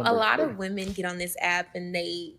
A lot of women get on this app and they,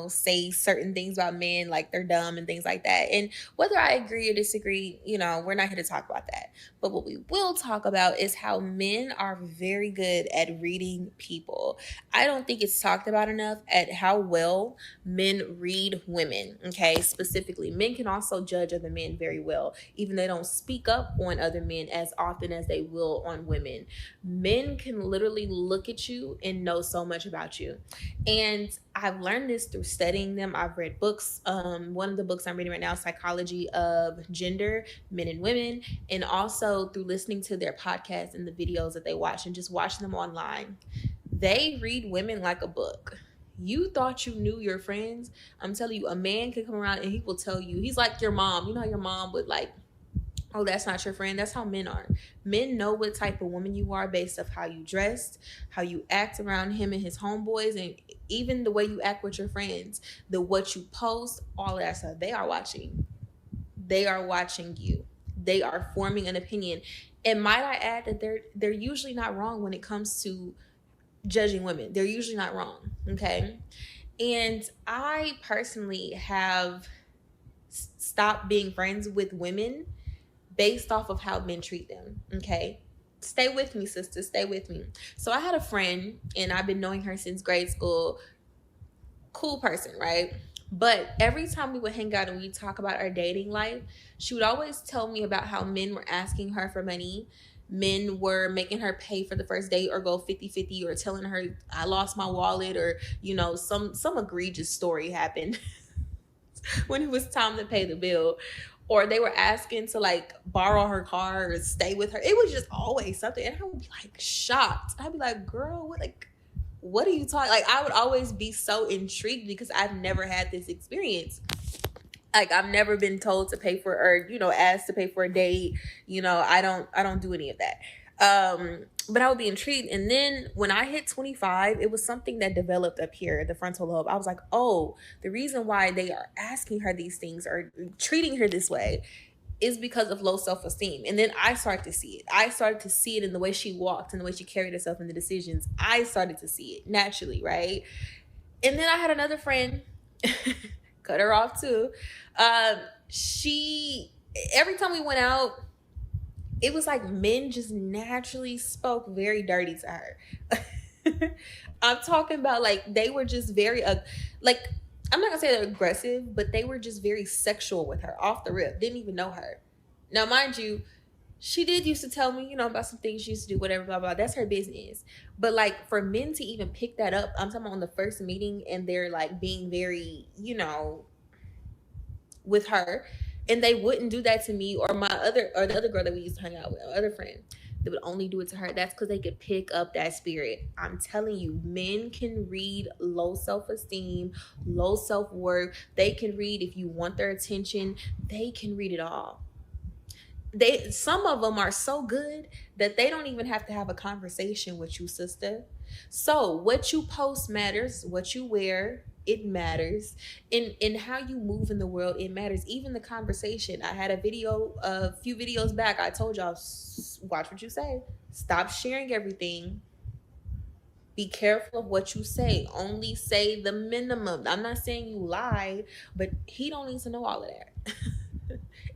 say certain things about men like they're dumb and things like that. And whether I agree or disagree, we're not here to talk about that. But what we will talk about is how men are very good at reading people. I don't think it's talked about enough at how well men read women. Okay. Specifically, men can also judge other men very well, even though they don't speak up on other men as often as they will on women. Men can literally look at you and know so much about you. And I've learned this through studying them. I've read books. One of the books I'm reading right now is Psychology of Gender, Men and Women, and also through listening to their podcasts and the videos that they watch and just watching them online. They read women like a book. You thought you knew your friends. I'm telling you, a man can come around and he will tell you, he's like your mom. You know how your mom would like, oh, that's not your friend. That's how men are. Men know what type of woman you are based off how you dressed, how you act around him and his homeboys, and even the way you act with your friends, the what you post, all of that stuff. They are watching. They are watching you. They are forming an opinion. And might I add that they're usually not wrong when it comes to judging women. They're usually not wrong. Okay. And I personally have stopped being friends with women based off of how men treat them. Okay. Stay with me, sister. Stay with me. So I had a friend and I've been knowing her since grade school. Cool person, right? But every time we would hang out and we talk about our dating life, she would always tell me about how men were asking her for money. Men were making her pay for the first date or go 50-50, or telling her I lost my wallet, or, some egregious story happened when it was time to pay the bill. Or they were asking to like borrow her car or stay with her. It was just always something. And I would be like shocked. I'd be like, girl, what are you talking? Like, I would always be so intrigued because I've never had this experience. Like, I've never been told to pay for, or, asked to pay for a date. I don't do any of that. But I would be intrigued. And then when I hit 25, it was something that developed up here, the frontal lobe. I was like, oh, the reason why they are asking her these things or treating her this way is because of low self-esteem. And then I started to see it. I started to see it in the way she walked and the way she carried herself in the decisions. I started to see it naturally, right? And then I had another friend, cut her off too. She, every time we went out, it was like men just naturally spoke very dirty to her. I'm talking about like they were just very, like, I'm not gonna say they're aggressive, but they were just very sexual with her off the rip. Didn't even know her. Now, mind you, she did used to tell me, about some things she used to do, whatever, blah, blah. That's her business. But like for men to even pick that up, I'm talking about on the first meeting and they're like being very, with her, and they wouldn't do that to me or the other girl that we used to hang out with, our other friend. They would only do it to her. That's because they could pick up that spirit. I'm telling you, men can read low self-esteem, low self-worth. They can read if you want their attention. They can read it all. Some of them are so good that they don't even have to have a conversation with you, sister. So what you post matters. What you wear, it matters. In how you move in the world, it matters. Even the conversation. I had a few videos back. I told y'all, watch what you say. Stop sharing everything. Be careful of what you say. Only say the minimum. I'm not saying you lie, but he don't need to know all of that.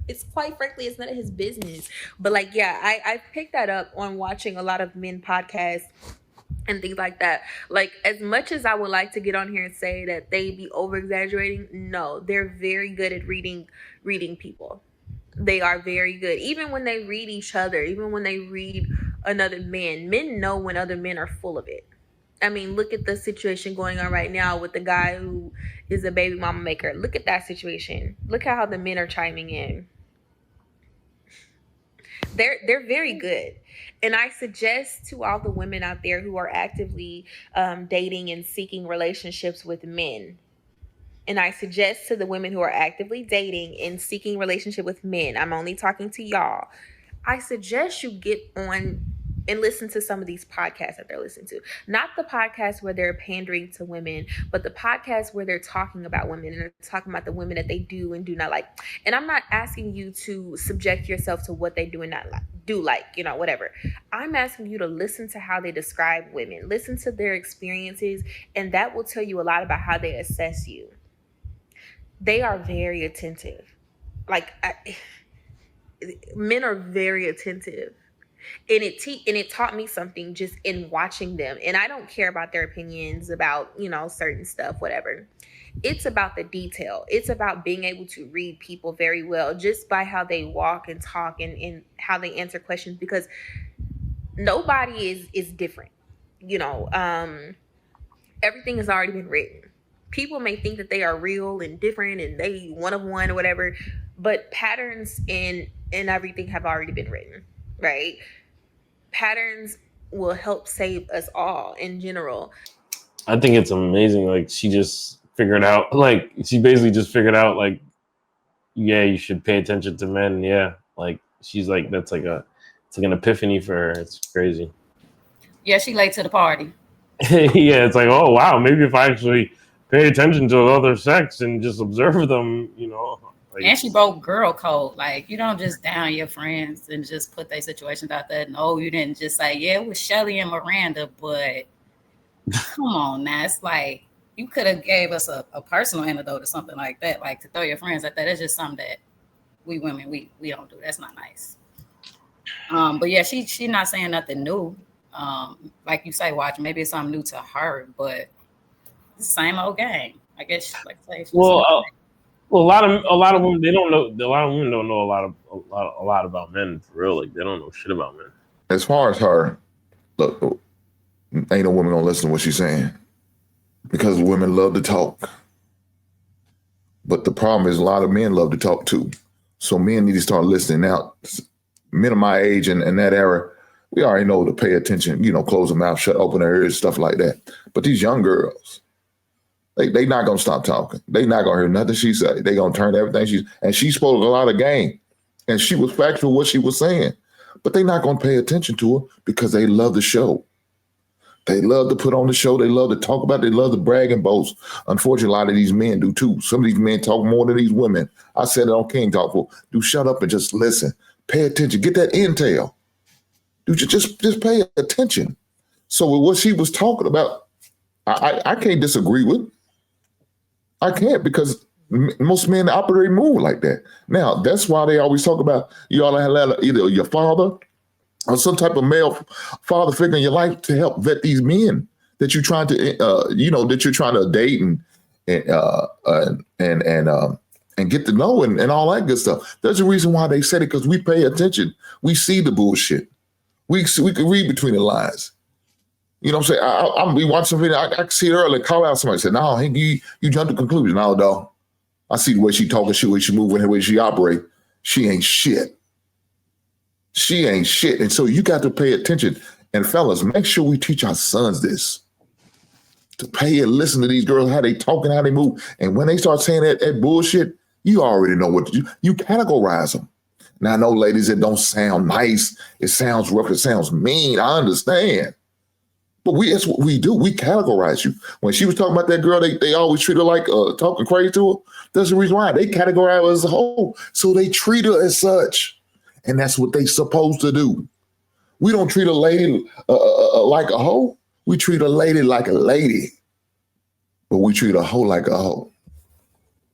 It's quite frankly, it's none of his business. But like, yeah, I picked that up on watching a lot of men podcasts and things like that. Like, as much as I would like to get on here and say that they be over exaggerating, no, they're very good at reading people. They are very good. Even when they read each other, even when they read another man, men know when other men are full of it. I mean, look at the situation going on right now with the guy who is a baby mama maker. Look at that situation. Look at how the men are chiming in. They're very good. And I suggest to all the women out there who are actively dating and seeking relationships with men, and I suggest to the women who are actively dating and seeking relationship with men, I'm only talking to y'all, I suggest you get on and listen to some of these podcasts that they're listening to. Not the podcasts where they're pandering to women, but the podcasts where they're talking about women and they're talking about the women that they do and do not like. And I'm not asking you to subject yourself to what they do and not like, do like, you know, whatever. I'm asking you to listen to how they describe women, listen to their experiences, and that will tell you a lot about how they assess you. They are very attentive. Like, men are very attentive, and it taught me something just in watching them. And I don't care about their opinions about, you know, certain stuff, whatever. It's about the detail. It's about being able to read people very well just by how they walk and talk, and how they answer questions, because nobody is different, you know. Everything has already been written. People may think that they are real and different and they one of one or whatever, but patterns and everything have already been written, right? Patterns will help save us all in general. I think it's amazing. Like, she just figured out, like, she basically just figured out, like, yeah, you should pay attention to men. Yeah. Like, she's like, it's like an epiphany for her. It's crazy. Yeah, she late to the party. Yeah, it's like, oh wow, maybe if I actually pay attention to the other sex and just observe them, you know. Like, and she broke girl code. Like, you don't just down your friends and just put their situations out there. No, you didn't just say, yeah, it was Shelly and Miranda, but come on now. It's like, you could have gave us a personal antidote or something like that. Like, to throw your friends at that. That's just something that we women, we don't do. That's not nice. But yeah, she not saying nothing new. Like you say, watch, maybe it's something new to her, but it's the same old game. I guess, like I say, well, a lot of women, they don't know. A lot of women don't know a lot about men for real. Like, they don't know shit about men. As far as her, look, ain't no woman gonna listen to what she's saying, because women love to talk. But the problem is, a lot of men love to talk too. So men need to start listening. Now, men of my age and that era, we already know to pay attention, you know, close their mouth, shut, open their ears, stuff like that. But these young girls, they not gonna stop talking. They not gonna hear nothing she say. They gonna turn everything she spoke a lot of game, and she was factual what she was saying. But they not gonna pay attention to her because they love the show. They love to put on the show. They love to talk about it. They love to brag and boast. Unfortunately, a lot of these men do too. Some of these men talk more than these women. I said it on King Talk. Do shut up and just listen. Pay attention. Get that intel. Dude, just pay attention. So with what she was talking about, I can't disagree with. I can't, because most men operate move like that. Now, that's why they always talk about you ought to have either your father or some type of male father figure in your life to help vet these men that you're trying to, that you're trying to date and get to know and all that good stuff. There's a reason why they said it, because we pay attention. We see the bullshit. We can read between the lines. You know what I'm saying? We watch some video. I see it earlier. Call out somebody. Said, "No, you jumped to conclusion." No, dog. I see the way she talking, the way she moving, the way she operate. She ain't shit. She ain't shit. And so you got to pay attention. And fellas, make sure we teach our sons this. To pay and listen to these girls, how they talk and how they move. And when they start saying that bullshit, you already know what to do. You categorize them. Now, I know, ladies, it don't sound nice. It sounds rough. It sounds mean. I understand. But that's what we do. We categorize you. When she was talking about that girl, they always treat her like talking crazy to her. That's the reason why. They categorize her as a whole. So they treat her as such. And that's what they supposed to do. We don't treat a lady like a hoe. We treat a lady like a lady. But we treat a hoe like a hoe.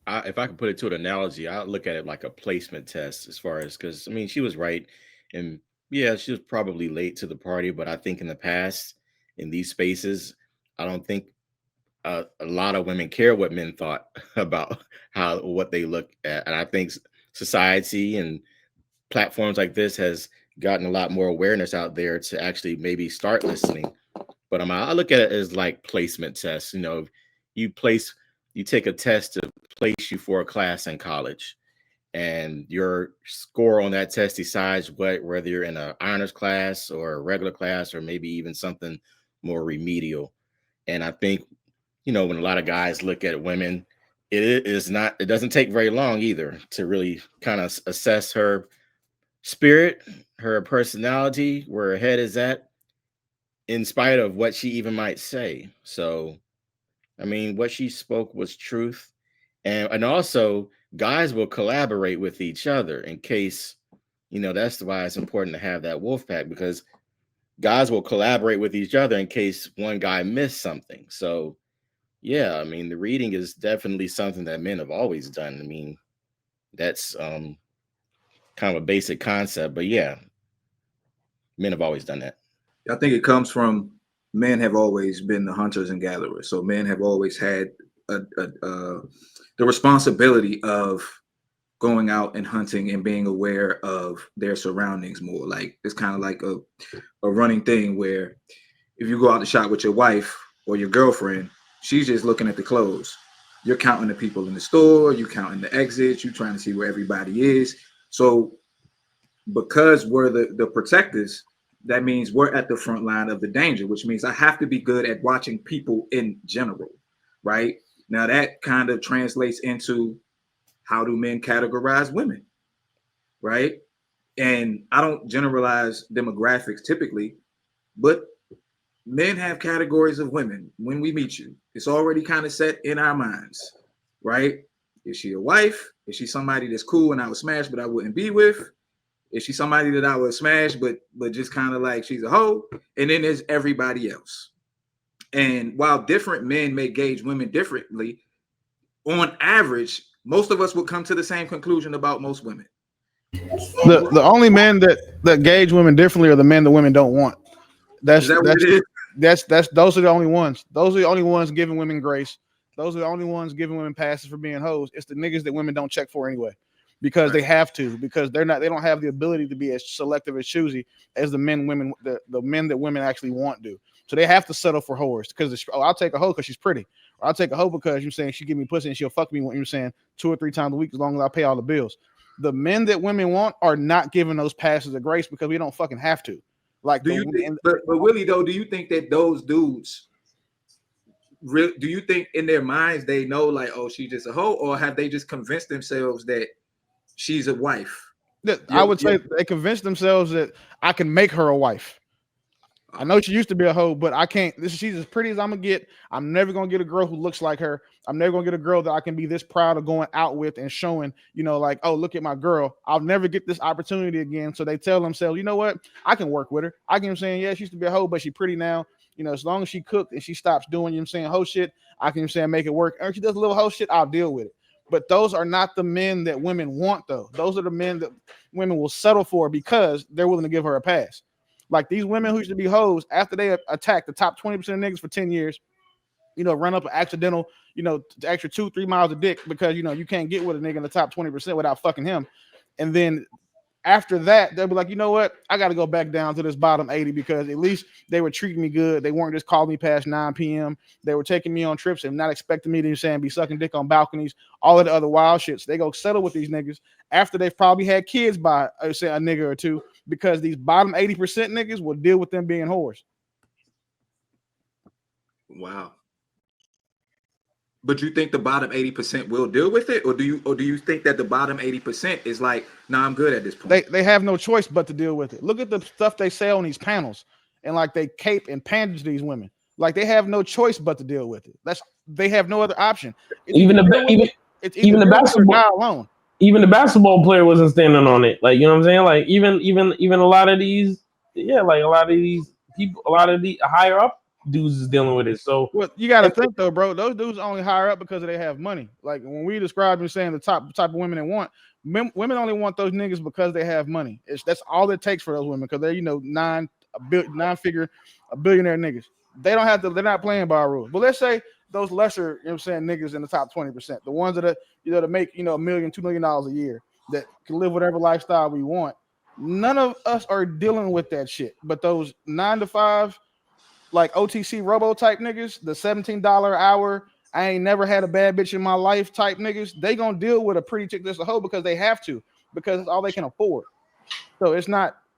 If I could put it to an analogy, I look at it like a placement test, as far as, because I mean, she was right, and yeah, she was probably late to the party, but I think in the past, in these spaces, I don't think a lot of women care what men thought about what they look at, and I think society and platforms like this has gotten a lot more awareness out there to actually maybe start listening. But I look at it as like placement tests. You know, you take a test to place you for a class in college, and your score on that test decides whether you're in an honors class or a regular class, or maybe even something more remedial. And I think, when a lot of guys look at women, it doesn't take very long either to really kind of assess her spirit, her personality, where her head is at, in spite of what she even might say. So, I mean, what she spoke was truth. And also, guys will collaborate with each other in case, that's why it's important to have that wolf pack, because guys will collaborate with each other in case one guy missed something. So, yeah, I mean, the reading is definitely something that men have always done. I mean, that's kind of a basic concept, but yeah, men have always done that. I think it comes from men have always been the hunters and gatherers. So men have always had the responsibility of going out and hunting and being aware of their surroundings more. Like it's kind of like a running thing where if you go out to shop with your wife or your girlfriend, she's just looking at the clothes. You're counting the people in the store, you counting the exits, you trying to see where everybody is. So because we're the protectors, that means we're at the front line of the danger, which means I have to be good at watching people in general, right? Now that kind of translates into how do men categorize women, right? And I don't generalize demographics typically, but men have categories of women when we meet you. It's already kind of set in our minds, right? Is she a wife? Is she somebody that's cool and I would smash, but I wouldn't be with? Is she somebody that I would smash, but just kind of like she's a hoe? And then there's everybody else. And while different men may gauge women differently, on average, most of us would come to the same conclusion about most women. The only men that gauge women differently are the men that women don't want. That's those are the only ones. Those are the only ones giving women grace. Those are the only ones giving women passes for being hoes. It's the niggas that women don't check for anyway, because they have to, because they don't have the ability to be as selective as choosy as the men that women actually want do. So they have to settle for whores because I'll take a hoe because she's pretty. Or I'll take a hoe because you're saying she give me pussy and she'll fuck me when you're saying 2 or 3 times a week as long as I pay all the bills. The men that women want are not giving those passes of grace because we don't fucking have to. Like, but Willie, though, do you think that those dudes, do you think in their minds they know like, oh, she's just a hoe, or have they just convinced themselves that she's a wife? I would say they convinced themselves that I can make her a wife. I know she used to be a hoe, but I can't. She's as pretty as I'm gonna get. I'm never gonna get a girl who looks like her. I'm never gonna get a girl that I can be this proud of going out with and showing, like, oh, look at my girl. I'll never get this opportunity again. So they tell themselves, you know what? I can work with her. I can saying, yeah, she used to be a hoe, but she's pretty now. As long as she cooked and she stops doing, hoe shit, I can make it work. And if she does a little hoe shit, I'll deal with it. But those are not the men that women want, though. Those are the men that women will settle for because they're willing to give her a pass. Like these women who used to be hoes, after they attack the top 20% of niggas for 10 years, run up an accidental, extra 2-3 miles of dick because, you can't get with a nigga in the top 20% without fucking him. And then after that, they'll be like, you know what? I got to go back down to this bottom 80 because at least they were treating me good. They weren't just calling me past 9 p.m. They were taking me on trips and not expecting me to be sucking dick on balconies, all of the other wild shit. So they go settle with these niggas after they've probably had kids by, say, a nigga or two, because these bottom 80% niggas will deal with them being whores. Wow. But you think the bottom 80% will deal with it, or do you think that the bottom 80% is like, nah, I'm good at this point? They have no choice but to deal with it. Look at the stuff they say on these panels, and like they cape and pander to these women. Like they have no choice but to deal with it. They have no other option. Even the basketball player wasn't standing on it. Like, you know what I'm saying? Like even a lot of these, people, a lot of the higher up dudes is dealing with it. So you got to think though, bro. Those dudes only hire up because they have money. Like when we describe and saying the type of women they want, women only want those niggas because they have money. That's all it takes for those women because they're a billionaire niggas. They don't have to. They're not playing by rules. But let's say those lesser, niggas in the top 20%, the ones that are, that make $1 million, $2 million a year, that can live whatever lifestyle we want. None of us are dealing with that shit. But those 9 to 5, like OTC robo type niggas, the $17 an hour, I ain't never had a bad bitch in my life type niggas, they gonna deal with a pretty chick that's a hoe because they have to, because it's all they can afford. So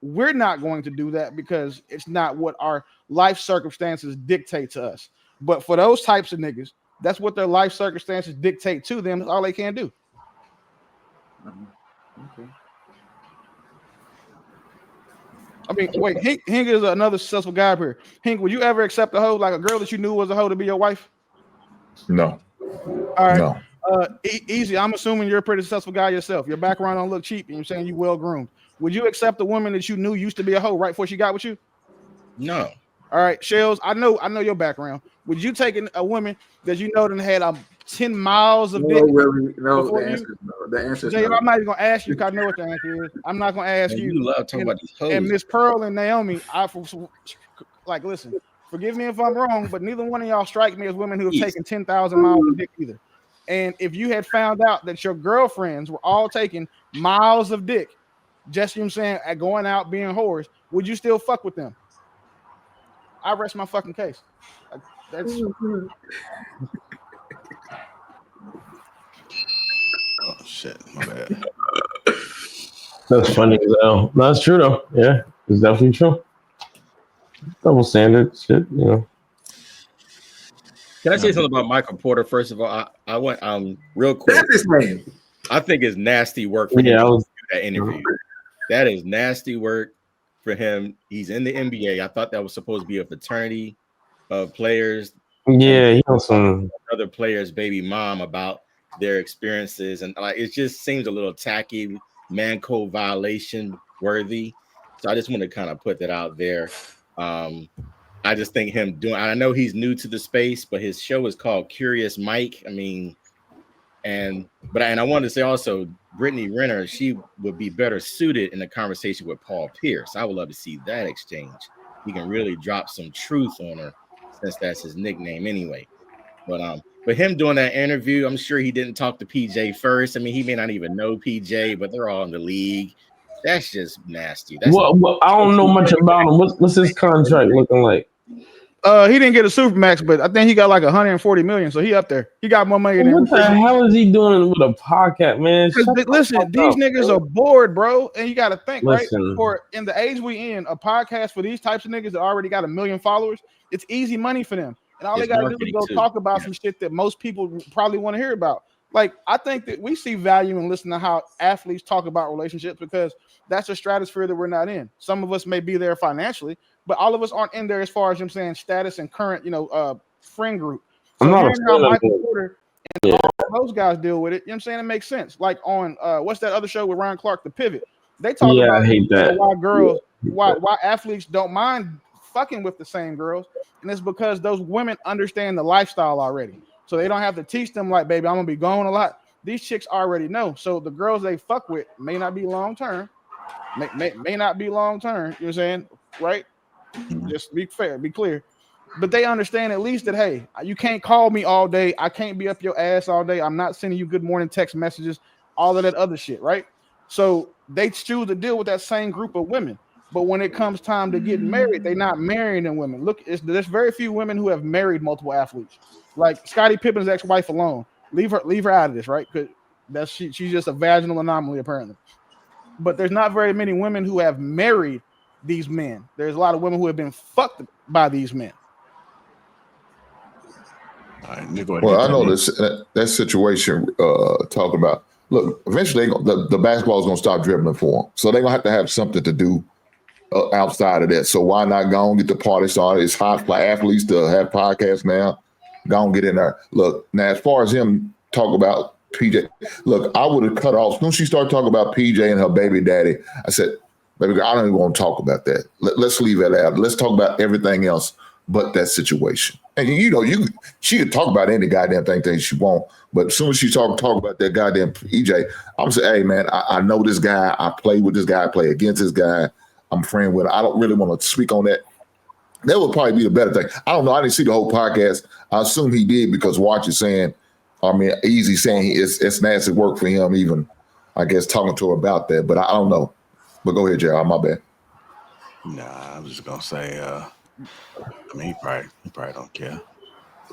we're not going to do that because it's not what our life circumstances dictate to us. But for those types of niggas, that's what their life circumstances dictate to them. That's all they can do. Okay. I mean, wait, Hink is another successful guy up here. Hink, would you ever accept a hoe, like a girl that you knew was a hoe, to be your wife? No. All right. No. Easy. I'm assuming you're a pretty successful guy yourself. Your background don't look cheap. You're saying you well groomed. Would you accept a woman that you knew used to be a hoe right before she got with you? No. All right, Shells. I know your background. Would you take a woman that you know done had 10 miles of dick? Really, no. before The you? answer is no. The answer is Jay, no. I'm not even gonna ask you because I know what the answer is. I'm not gonna ask Man, you. you love talking about these hoes. And Miss Pearl and Naomi, like, listen, forgive me if I'm wrong, but neither one of y'all strike me as women who have taken 10,000 miles of dick either. And if you had found out that your girlfriends were all taking miles of dick, just, you know what I'm saying, at going out being whores, would you still fuck with them? I rest my fucking case. That's Oh shit, my bad. That's funny though. No, that's true though. Yeah, it's definitely true. Double standard shit, you know. Can I say something about Michael Porter? First of all, I went real quick. That's his name. I think it's nasty work for him to do that interview. That is nasty work for him. He's in the NBA. I thought that was supposed to be a fraternity of players. Yeah, he knows some other players' baby mom about their experiences, and like it just seems a little tacky, man code violation worthy. So I just want to kind of put that out there. I just think him doing. I know he's new to the space, but his show is called Curious Mike. I mean, and I wanted to say also, Brittany Renner, she would be better suited in a conversation with Paul Pierce. I would love to see that exchange. He can really drop some truth on her, since that's his nickname anyway. But him doing that interview, I'm sure he didn't talk to PJ first. I mean, he may not even know PJ, but they're all in the league. That's just nasty. Well, I don't know much about him. What's his contract looking like? He didn't get a Supermax, but I think he got like 140 million, so he up there. He got more money than. What the hell is he doing with a podcast, man? Listen, these niggas are bored, bro, and you got to think, Listen. right? For in the age we in, a podcast for these types of niggas that already got 1 million followers, it's easy money for them, and all they got to do is go talk about some shit that most people probably want to hear about. Like, I think that we see value in listening to how athletes talk about relationships because that's a stratosphere that we're not in. Some of us may be there financially, but all of us aren't in there as far as I'm saying status and current, friend group. So hearing how Michael Porter and all those guys deal with it, you know what I'm saying? It makes sense. Like on what's that other show with Ryan Clark, The Pivot? They talk about I hate that. Why athletes don't mind fucking with the same girls, and it's because those women understand the lifestyle already. So they don't have to teach them like, baby, I'm gonna be gone a lot. These chicks already know. So the girls they fuck with may not be long term, may not be long term. You know what I'm saying? Right? Just be fair, be clear. But they understand at least that, hey, you can't call me all day. I can't be up your ass all day. I'm not sending you good morning text messages, all of that other shit, right? So they choose to deal with that same group of women. But when it comes time to get married, they're not marrying them women. Look, there's very few women who have married multiple athletes. Like Scottie Pippen's ex-wife alone. Leave her out of this, right? Because she's just a vaginal anomaly, apparently. But there's not very many women who have married these men. There's a lot of women who have been fucked by these men. All right, go ahead. Well, I know that situation talking about. Look, eventually the basketball is going to stop dribbling for them, so they're going to have something to do outside of that. So why not go and get the party started? It's hot for athletes to have podcasts now. Go and get in there. Look, now as far as him talk about PJ, look, I would have cut off. As soon as she started talking about PJ and her baby daddy, I said, baby girl, I don't even want to talk about that. Let's leave that out. Let's talk about everything else but that situation. And she could talk about any goddamn thing she want, but as soon as she talk about that goddamn PJ, I'm saying, hey man, I know this guy. I play with this guy. I play against this guy. I'm friend with him. I don't really want to speak on that. That would probably be the better thing. I don't know. I didn't see the whole podcast. I assume he did because Watch is saying, Easy saying it's nasty work for him, even, I guess, talking to her about that. But I don't know. But go ahead, Gerald. My bad. Nah, I was just gonna say, he probably don't care.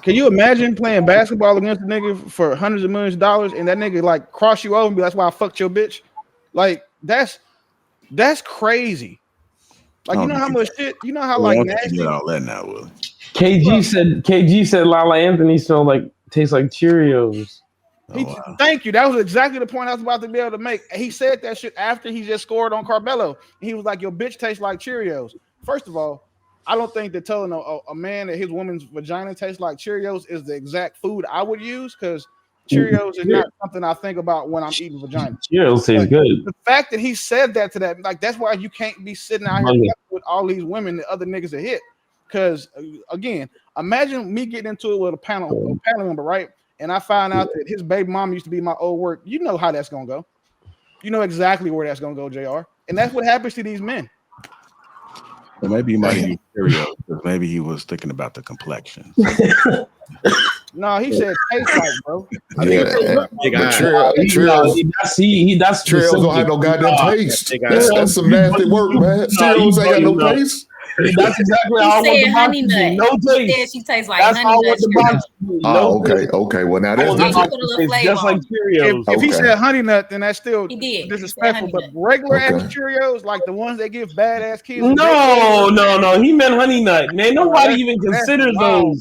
Can you imagine playing basketball against a nigga for hundreds of millions of dollars and that nigga like cross you over and be that's why I fucked your bitch? Like that's crazy. Like, you know how much shit, you know how like nasty all that now, Willie. KG said Lala Anthony tastes like Cheerios. Thank you. That was exactly the point I was about to be able to make. He said that shit after he just scored on Carmelo. He was like, "Your bitch tastes like Cheerios." First of all, I don't think that telling a man that his woman's vagina tastes like Cheerios is the exact food I would use, because Cheerios is not something I think about when I'm eating vagina. Cheerios taste good. The fact that he said that to that, like, that's why you can't be sitting out here with all these women that other niggas are hit. Because again, imagine me getting into it with a panel member, right? And I find out that his baby mom used to be my old work. You know how that's gonna go. You know exactly where that's gonna go, JR. And that's what happens to these men. Well, maybe he might use Cheerios because maybe he was thinking about the complexion. No, he said taste like, bro. Cheerios don't have no goddamn taste. That's some nasty work, man. Cheerios ain't got no taste. That's exactly how I want the honey nut. No taste. Said she tastes like honey nut. Oh, okay. Well, now that's just like Cheerios. If he said honey nut, then that's still disrespectful. But regular ass Cheerios, like the ones they give badass kids. No. He meant honey nut. Man, nobody even considers those.